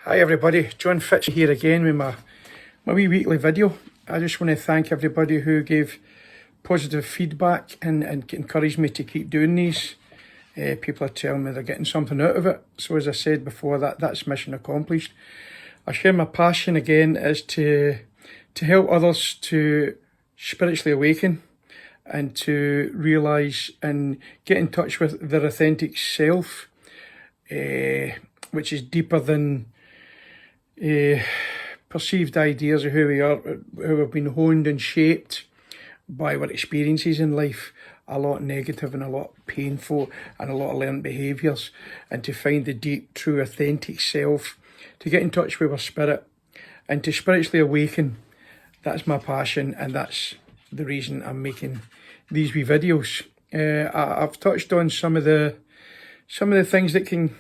Hi everybody, John Fitz here again with my wee weekly video. I just want to thank everybody who gave positive feedback and encouraged me to keep doing these. People are telling me they're getting something out of it. So as I said before, that's mission accomplished. I share my passion again is to help others to spiritually awaken and to realise and get in touch with their authentic self, which is deeper than perceived ideas of who we are, who have been honed and shaped by our experiences in life, a lot negative and a lot painful and a lot of learned behaviours, and to find the deep, true, authentic self, to get in touch with our spirit and to spiritually awaken. That's my passion, and that's the reason I'm making these wee videos. I've touched on some of the things that can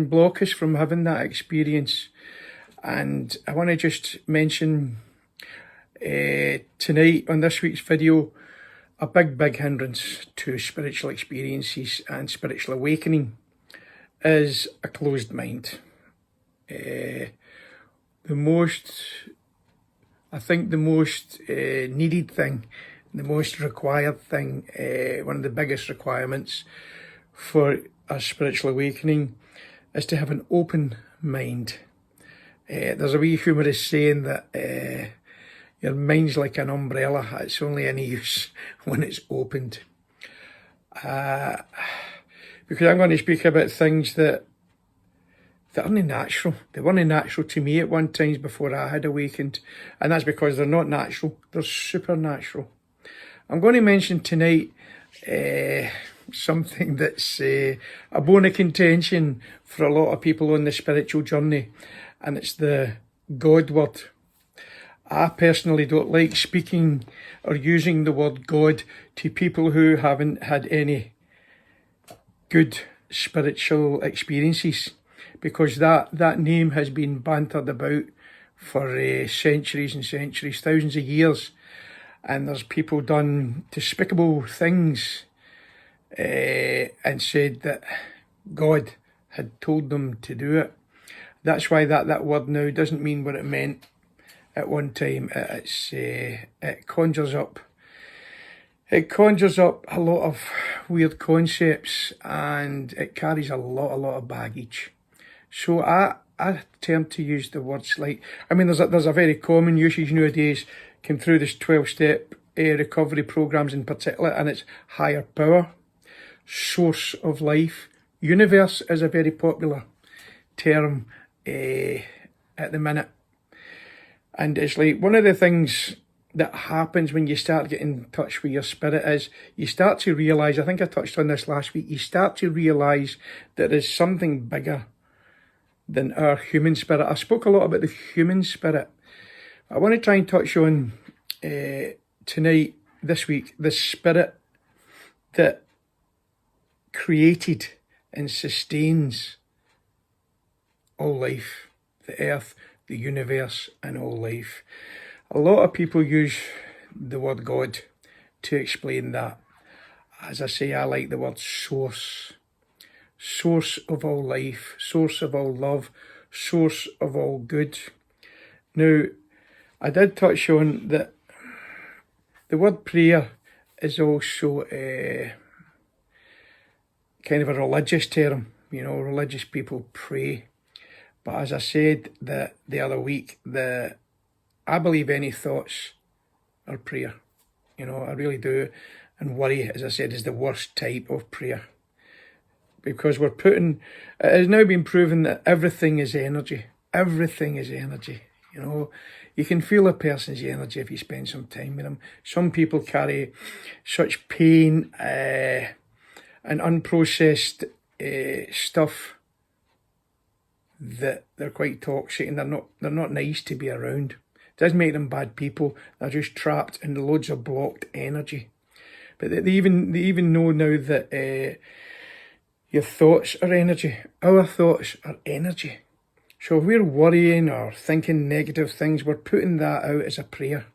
block us from having that experience. And I want to just mention tonight on this week's video, a big hindrance to spiritual experiences and spiritual awakening is a closed mind. The most needed thing, the most required thing, one of the biggest requirements for a spiritual awakening is to have an open mind. There's a wee humorous saying that your mind's like an umbrella, it's only any use when it's opened. Because I'm going to speak about things that aren't natural. They weren't natural to me at one time before I had awakened, and that's because they're not natural, they're supernatural. I'm going to mention tonight something that's a bone of contention for a lot of people on the spiritual journey, and it's the God word. I personally don't like speaking or using the word God to people who haven't had any good spiritual experiences, because that name has been bantered about for centuries and centuries, thousands of years, and there's people done despicable things and said that God had told them to do it. That's why that word now doesn't mean what it meant at one time. It conjures up a lot of weird concepts, and it carries a lot of baggage. So I attempt to use the words like, there's a very common usage nowadays, came through this 12-step recovery programs in particular, and it's higher power, source of life. Universe is a very popular term at the minute, and it's like one of the things that happens when you start getting in touch with your spirit is you start to realise, I think I touched on this last week, you start to realise that there's something bigger than our human spirit. I spoke a lot about the human spirit. I want to try and touch on tonight, this week, the spirit that created and sustains all life, the earth, the universe, and all life. A lot of people use the word God to explain that. As I say, I like the word source. Source of all life, source of all love, source of all good. Now, I did touch on that the word prayer is also kind of a religious term. You know, religious people pray. But as I said the other week, I believe any thoughts are prayer. You know, I really do. And worry, as I said, is the worst type of prayer. Because it has now been proven that everything is energy. Everything is energy. You know, you can feel a person's energy if you spend some time with them. Some people carry such pain and unprocessed stuff that they're quite toxic, and they're not nice to be around. It doesn't make them bad people. They're just trapped in loads of blocked energy. But they even know now that your thoughts are energy. Our thoughts are energy. So if we're worrying or thinking negative things, we're putting that out as a prayer.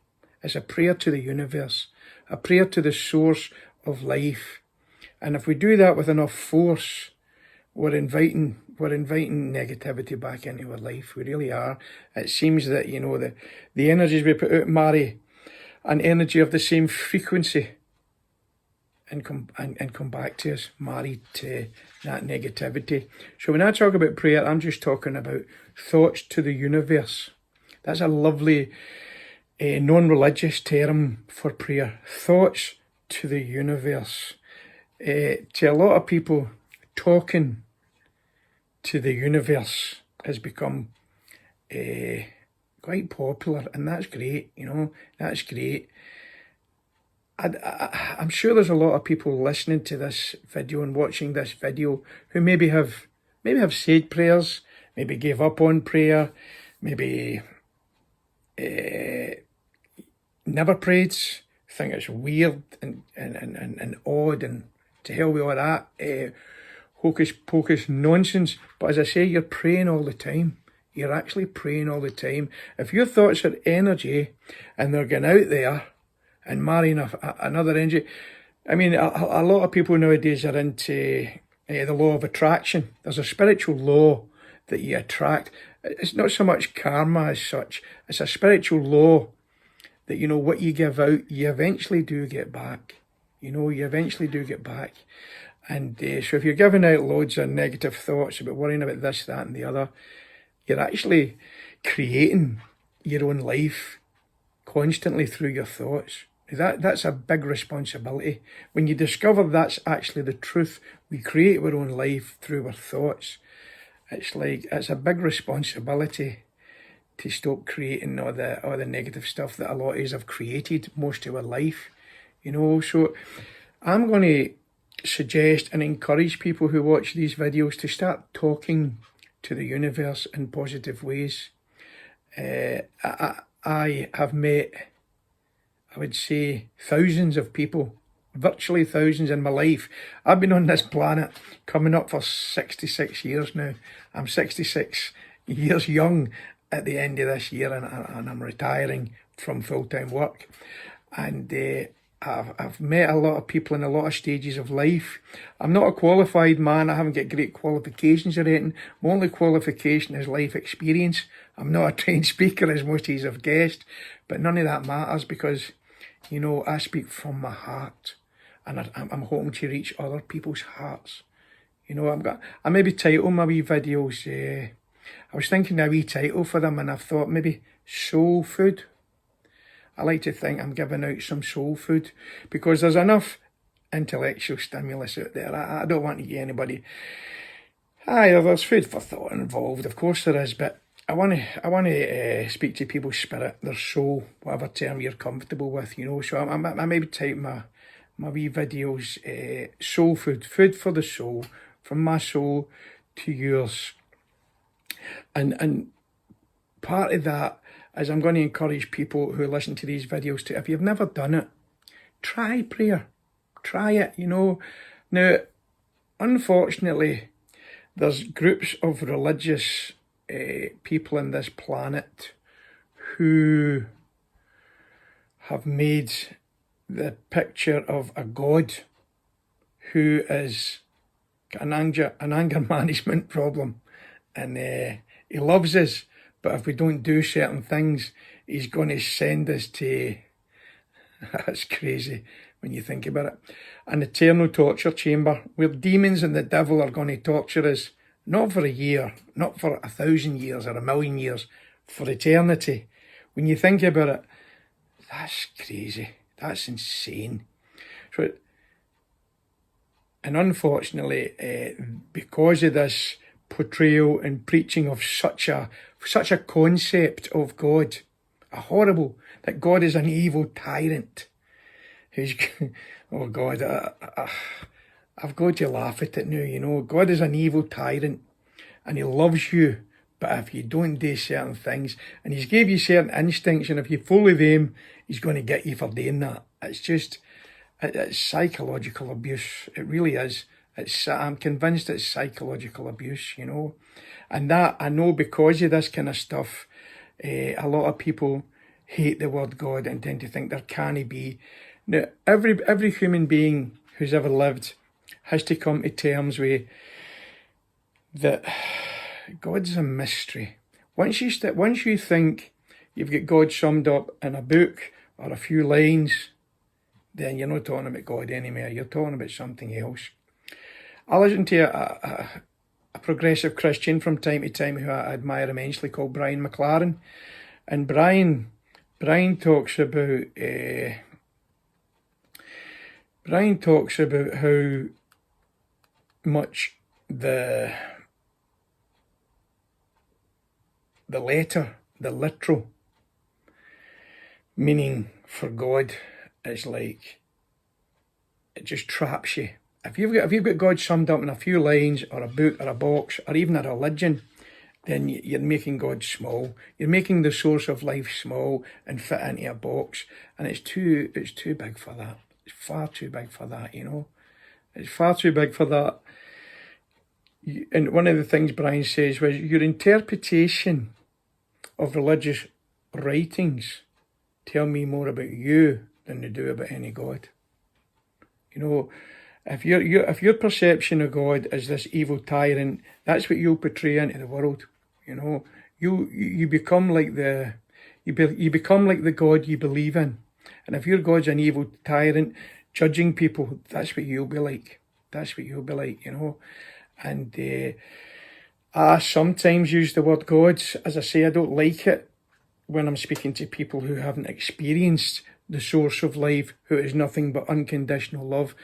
As a prayer to the universe, a prayer to the source of life. And if we do that with enough force, we're inviting negativity back into our life. We really are. It seems that, you know, the energies we put out marry an energy of the same frequency and come back to us, married to that negativity. So when I talk about prayer, I'm just talking about thoughts to the universe. That's a lovely non-religious term for prayer. Thoughts to the universe. To a lot of people, talking to the universe has become quite popular, and that's great, you know, that's great. I'm sure there's a lot of people listening to this video and watching this video who maybe have said prayers, maybe gave up on prayer, maybe never prayed, think it's weird and odd, and to hell with all that hocus pocus nonsense. But as I say, you're praying all the time. You're actually praying all the time. If your thoughts are energy and they're going out there and marrying another energy, I mean, a lot of people nowadays are into the law of attraction. There's a spiritual law that you attract. It's not so much karma as such. It's a spiritual law that, you know, what you give out, you eventually do get back. You know, you eventually do get back. And so if you're giving out loads of negative thoughts about worrying about this, that and the other, you're actually creating your own life constantly through your thoughts. That's a big responsibility. When you discover that's actually the truth, we create our own life through our thoughts. It's a big responsibility to stop creating all the negative stuff that a lot of us have created most of our life. You know, so I'm going to suggest and encourage people who watch these videos to start talking to the universe in positive ways. I have met, I would say, thousands of people, virtually thousands in my life. I've been on this planet coming up for 66 years now. I'm 66 years young at the end of this year, and I'm retiring from full-time work. And I've met a lot of people in a lot of stages of life. I'm not a qualified man. I haven't got great qualifications or anything. My only qualification is life experience. I'm not a trained speaker, as most of you have guessed, but none of that matters because, you know, I speak from my heart, and I'm hoping to reach other people's hearts. You know, I maybe title my wee videos, I was thinking a wee title for them, and I thought maybe soul food. I like to think I'm giving out some soul food because there's enough intellectual stimulus out there. I don't want to get anybody. There's food for thought involved, of course there is, but I want to speak to people's spirit, their soul, whatever term you're comfortable with, you know. So I maybe type my wee videos, soul food, food for the soul, from my soul to yours. And part of that is I'm going to encourage people who listen to these videos to, if you've never done it, try prayer. Try it, you know. Now, unfortunately, there's groups of religious people in this planet who have made the picture of a God who is got an anger management problem, and he loves us, but if we don't do certain things, he's going to send us to, that's crazy when you think about it, an eternal torture chamber where demons and the devil are going to torture us, not for a year, not for 1,000 years or 1,000,000 years, for eternity. When you think about it, that's crazy. That's insane. So, and unfortunately, because of this portrayal and preaching of such a concept of God, a horrible, that God is an evil tyrant who's, oh God, I've got to laugh at it now, you know. God is an evil tyrant and he loves you, but if you don't do certain things, and he's gave you certain instincts, and if you follow them, he's going to get you for doing that. It's just, it's psychological abuse. It really is. I'm convinced it's psychological abuse, you know. And that, I know because of this kind of stuff, a lot of people hate the word God and tend to think there can't be. Now, every human being who's ever lived has to come to terms with, that God's a mystery. Once you think you've got God summed up in a book or a few lines, then you're not talking about God anymore. You're talking about something else. I listen to a progressive Christian from time to time who I admire immensely called Brian McLaren. And Brian talks about how much the literal meaning for God is like, it just traps you. If you've got God summed up in a few lines or a book or a box or even a religion, then you're making God small. You're making the source of life small and fit into a box, and it's too big for that. It's far too big for that, you know. It's far too big for that. And one of the things Brian says was, your interpretation of religious writings tell me more about you than they do about any God. You know, if your perception of God is this evil tyrant, that's what you'll portray into the world. You know, you become like the God you believe in, and if your God's an evil tyrant judging people, that's what you'll be like. That's what you'll be like. You know, and I sometimes use the word God. As I say, I don't like it when I'm speaking to people who haven't experienced the source of life, who is nothing but unconditional love,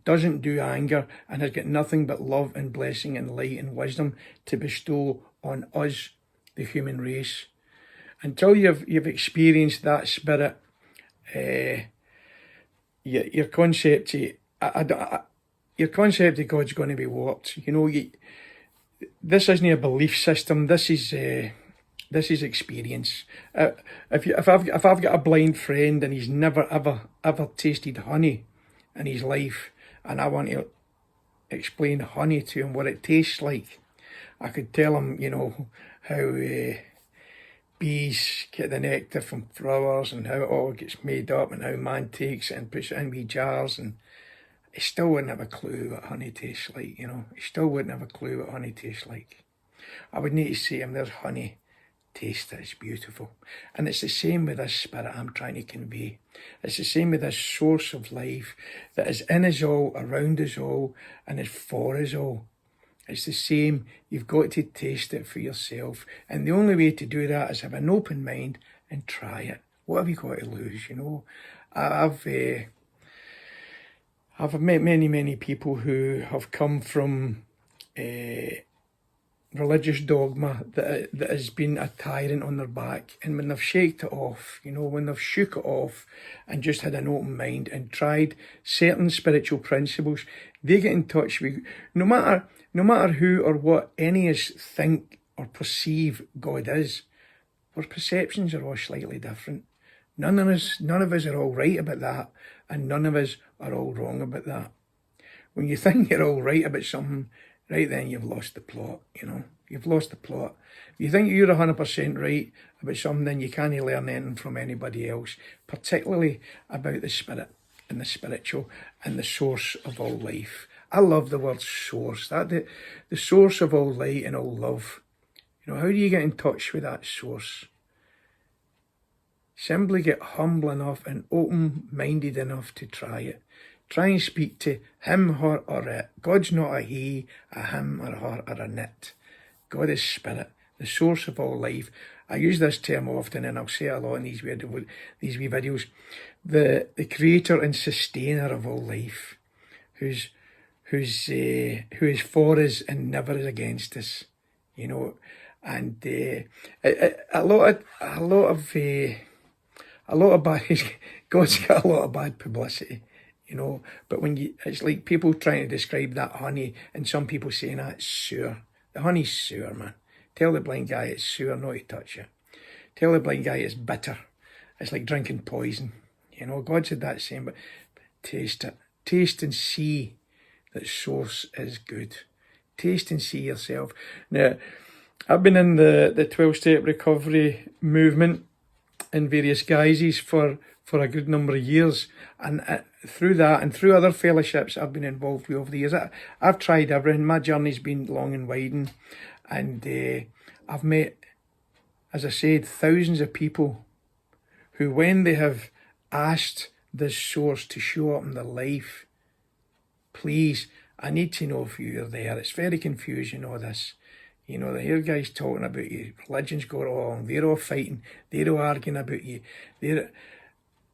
doesn't do anger, and has got nothing but love and blessing and light and wisdom to bestow on us, the human race. Until you've experienced that spirit, your concept of God's going to be warped. You know, this isn't a belief system. This is experience. If I've got a blind friend and he's never ever tasted honey in his life, and I want to explain honey to him, what it tastes like, I could tell him, you know, how bees get the nectar from flowers and how it all gets made up and how man takes it and puts it in wee jars, and he still wouldn't have a clue what honey tastes like, you know. He still wouldn't have a clue what honey tastes like. I would need to say to him, there's honey, taste it, it's beautiful. And it's the same with this spirit I'm trying to convey. It's the same with this source of life that is in us all, around us all, and is for us all. It's the same. You've got to taste it for yourself. And the only way to do that is have an open mind and try it. What have you got to lose, you know? I've met many people who have come from religious dogma that has been a tyrant on their back, and when they've shaked it off, you know, when they've shook it off and just had an open mind and tried certain spiritual principles, they get in touch with, no matter who or what any of us think or perceive God is, our perceptions are all slightly different. None of us are all right about that, and none of us are all wrong about that. When you think you're all right about something, right then you've lost the plot, you know. You've lost the plot. If you think you're 100% right about something, then you can't learn anything from anybody else, particularly about the spirit and the spiritual and the source of all life. I love the word source, that the source of all light and all love. You know, how do you get in touch with that source? Simply get humble enough and open-minded enough to try it. Try and speak to him, her, or it. God's not a he, a him, or a her, or a it. God is spirit, the source of all life. I use this term often, and I'll say it a lot in these wee videos. The creator and sustainer of all life, who is for us and never is against us. You know, and a lot of bad. God's got a lot of bad publicity. You know, but it's like people trying to describe that honey, and some people saying that it's sour. The honey's sour, man. Tell the blind guy it's sour, not to touch it. Tell the blind guy it's bitter. It's like drinking poison. You know, God said that same, but taste it. Taste and see that source is good. Taste and see yourself. Now, I've been in the 12-step recovery movement in various guises for for a good number of years, and through that and through other fellowships I've been involved with over the years, I've tried everything. My journey's been long and winding, and I've met, as I said, thousands of people who, when they have asked this source to show up in their life, please, I need to know if you're there. It's very confusing, all this. You know, I hear guys talking about you, religion's got wrong, they're all fighting, they're all arguing about you. They're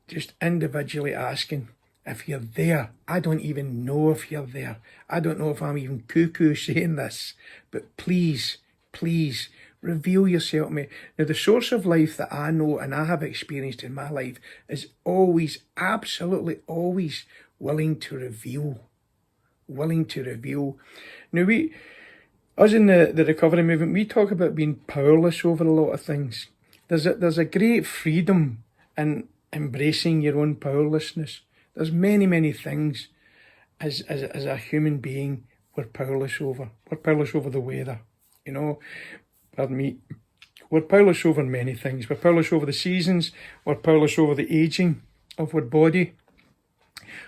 just individually asking if you're there. I don't even know if you're there. I don't know if I'm even cuckoo saying this, but please, please, reveal yourself to me. Now, the source of life that I know and I have experienced in my life is always, absolutely always willing to reveal. Willing to reveal. Now, us in the recovery movement, we talk about being powerless over a lot of things. There's a great freedom in embracing your own powerlessness. There's many, many things as a human being we're powerless over. We're powerless over the weather, you know. Pardon me. We're powerless over many things. We're powerless over the seasons. We're powerless over the aging of our body.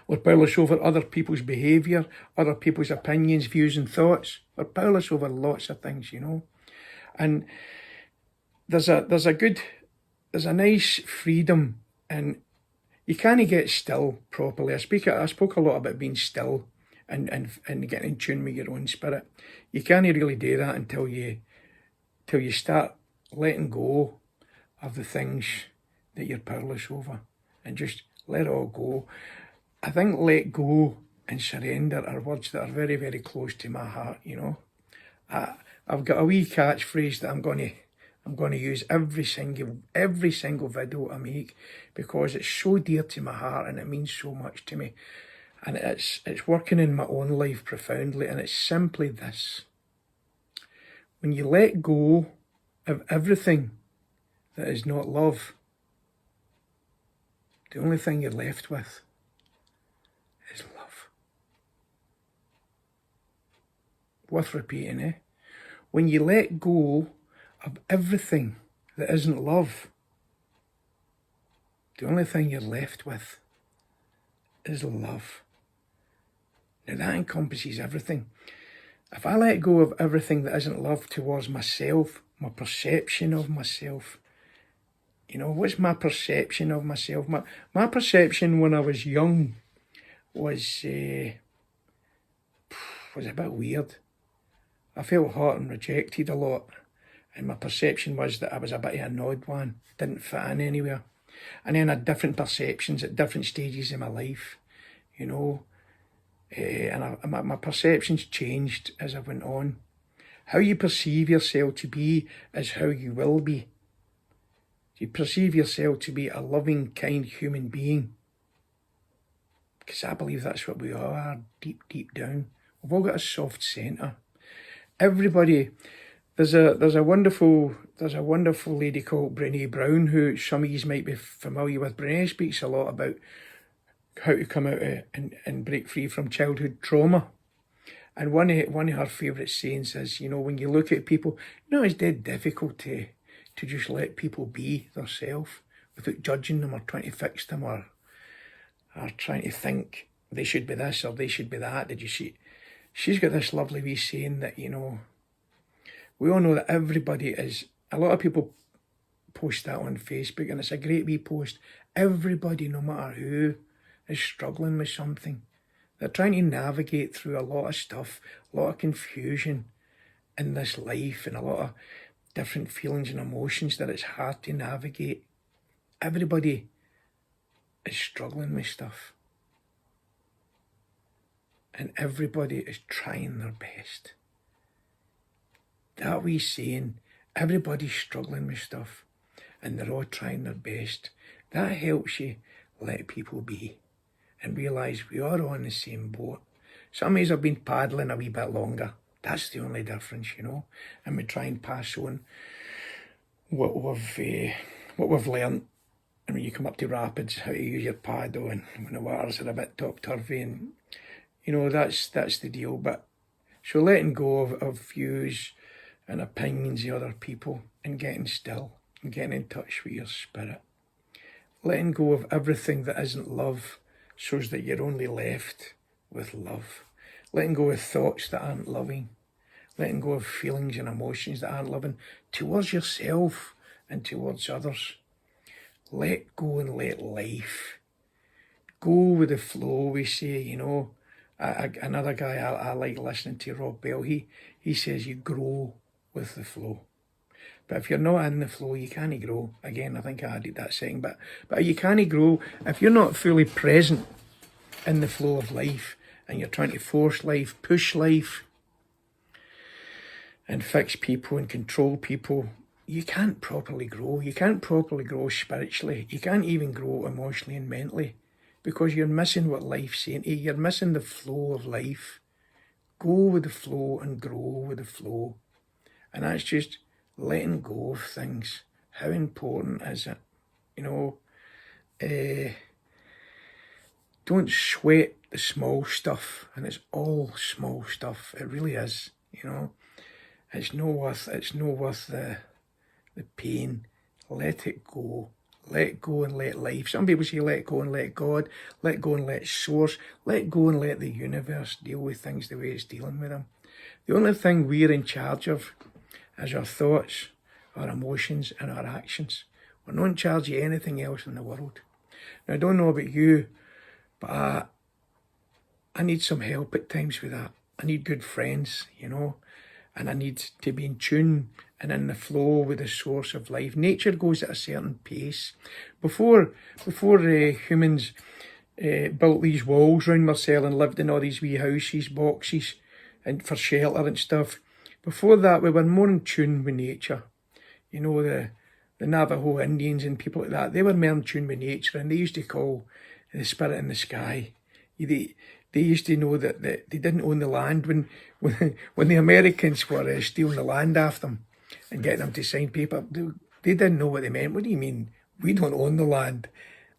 We're powerless over other people's behaviour, other people's opinions, views and thoughts. We're powerless over lots of things, you know. And there's a nice freedom, and you can't get still properly. I spoke a lot about being still and getting in tune with your own spirit. You can't really do that until you start letting go of the things that you're powerless over, and just let it all go. I think let go and surrender are words that are very, very close to my heart, you know. I've got a wee catchphrase that I'm going to use every single video I make, because it's so dear to my heart and it means so much to me. And it's working in my own life profoundly, and it's simply this. When you let go of everything that is not love, the only thing you're left with is love. Worth repeating, eh? When you let go of everything that isn't love, the only thing you're left with is love. Now that encompasses everything. If I let go of everything that isn't love towards myself, my perception of myself, you know, what's my perception of myself? My perception when I was young was a bit weird. I felt hurt and rejected a lot, and my perception was that I was a bit of an odd one, didn't fit in anywhere. And then I had different perceptions at different stages in my life, you know, and my perceptions changed as I went on. How you perceive yourself to be is how you will be. You perceive yourself to be a loving, kind human being, because I believe that's what we all are, deep, deep down. We've all got a soft centre. Everybody, there's a wonderful lady called Brené Brown, who some of you might be familiar with. Brené speaks a lot about how to come out and break free from childhood trauma. And one of her favourite sayings is, you know, when you look at people, you know, it's dead difficult to just let people be themselves without judging them or trying to fix them or trying to think they should be this or they should be that. Did you see? She's got this lovely wee saying that, you know, we all know that everybody is, a lot of people post that on Facebook, and it's a great wee post. Everybody, no matter who, is struggling with something. They're trying to navigate through a lot of stuff, a lot of confusion in this life, and a lot of different feelings and emotions that it's hard to navigate. Everybody is struggling with stuff. And everybody is trying their best. That wee saying, everybody's struggling with stuff and they're all trying their best, that helps you let people be and realise we are on the same boat. Some of us have been paddling a wee bit longer. That's the only difference, you know. And we try and pass on what we've learnt. And when you come up to rapids, how to use your paddle, and when the waters are a bit top-turvy, and you know, that's the deal. But so letting go of views and opinions of other people and getting still and getting in touch with your spirit. letting go of everything that isn't love shows that you're only left with love. Letting go of thoughts that aren't loving. Letting go of feelings and emotions that aren't loving towards yourself and towards others. Let go and let life. Go with the flow, we say, you know. Another guy I like listening to, Rob Bell, he says you grow with the flow. But if you're not in the flow, you can't grow. Again, I think I added that saying, but you can't grow if you're not fully present in the flow of life and you're trying to force life, push life, and fix people and control people. You can't properly grow. You can't properly grow spiritually. You can't even grow emotionally and mentally because you're missing what life's saying to you. You're missing the flow of life. Go with the flow and grow with the flow. And that's just letting go of things. How important is it? You know, don't sweat the small stuff, and it's all small stuff. It really is, you know. It's no worth the pain. Let it go. Let go and let life. Some people say let go and let God. Let go and let source. Let go and let the universe deal with things the way it's dealing with them. The only thing we're in charge of is our thoughts, our emotions and our actions. We're not in charge of anything else in the world. Now, I don't know about you, but I need some help at times with that. I need good friends, you know, and I need to be in tune and in the flow with the source of life. Nature goes at a certain pace. Before humans built these walls around Marcel and lived in all these wee houses, boxes, and for shelter and stuff, before that we were more in tune with nature. You know, the Navajo Indians and people like that, they were more in tune with nature, and they used to call the spirit in the sky. They used to know that they didn't own the land when the Americans were stealing the land off them and getting them to sign paper. They didn't know what they meant. What do you mean? We don't own the land.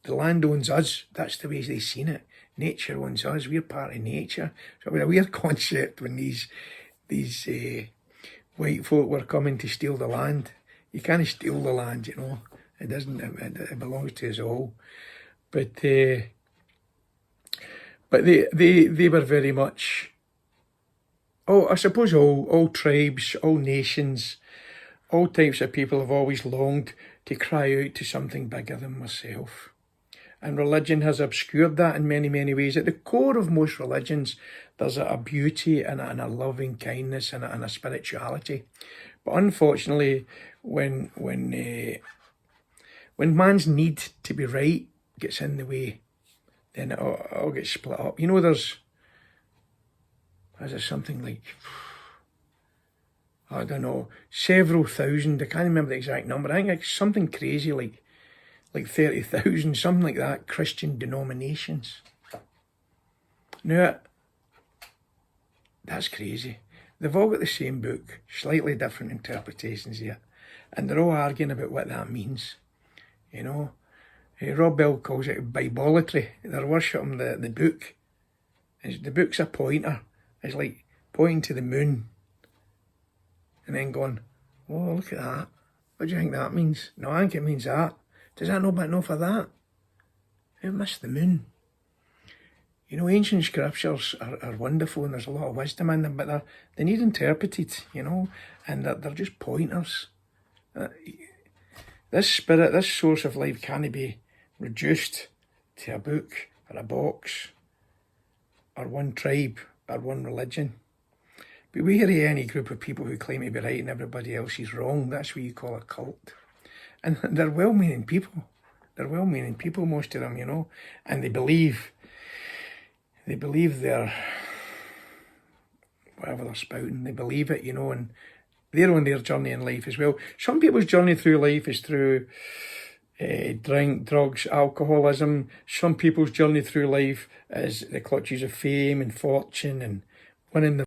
The land owns us. That's the way they seen it. Nature owns us. We're part of nature. So it was a weird concept when these white folk were coming to steal the land. You can't steal the land, you know. It doesn't. It belongs to us all. But they were very much. Oh, I suppose all tribes, all nations, all types of people have always longed to cry out to something bigger than myself. And religion has obscured that in many, many ways. At the core of most religions, there's a beauty and a loving kindness and a spirituality. But unfortunately, when man's need to be right gets in the way, then it all gets split up. You know, there's something like, I don't know, several thousand, I can't remember the exact number, I think it's something crazy like 30,000, something like that, Christian denominations. Now, that's crazy. They've all got the same book, slightly different interpretations here, and they're all arguing about what that means, you know. Rob Bell calls it Bibleatry. They're worshipping the book. The book's a pointer. It's like pointing to the moon and then going, oh, look at that. What do you think that means? No, I think it means that. Does that know but enough for that? It missed the moon. You know, ancient scriptures are wonderful and there's a lot of wisdom in them, but they need interpreted, you know, and they're just pointers. This spirit, this source of life can't be reduced to a book or a box or one tribe or one religion. Beware of any group of people who claim to be right and everybody else is wrong. That's what you call a cult. And they're well-meaning people. They're well-meaning people, most of them, you know, and they believe they're, whatever they're spouting, they believe it, you know, and they're on their journey in life as well. Some people's journey through life is through drink, drugs, alcoholism. Some people's journey through life is the clutches of fame and fortune and winning the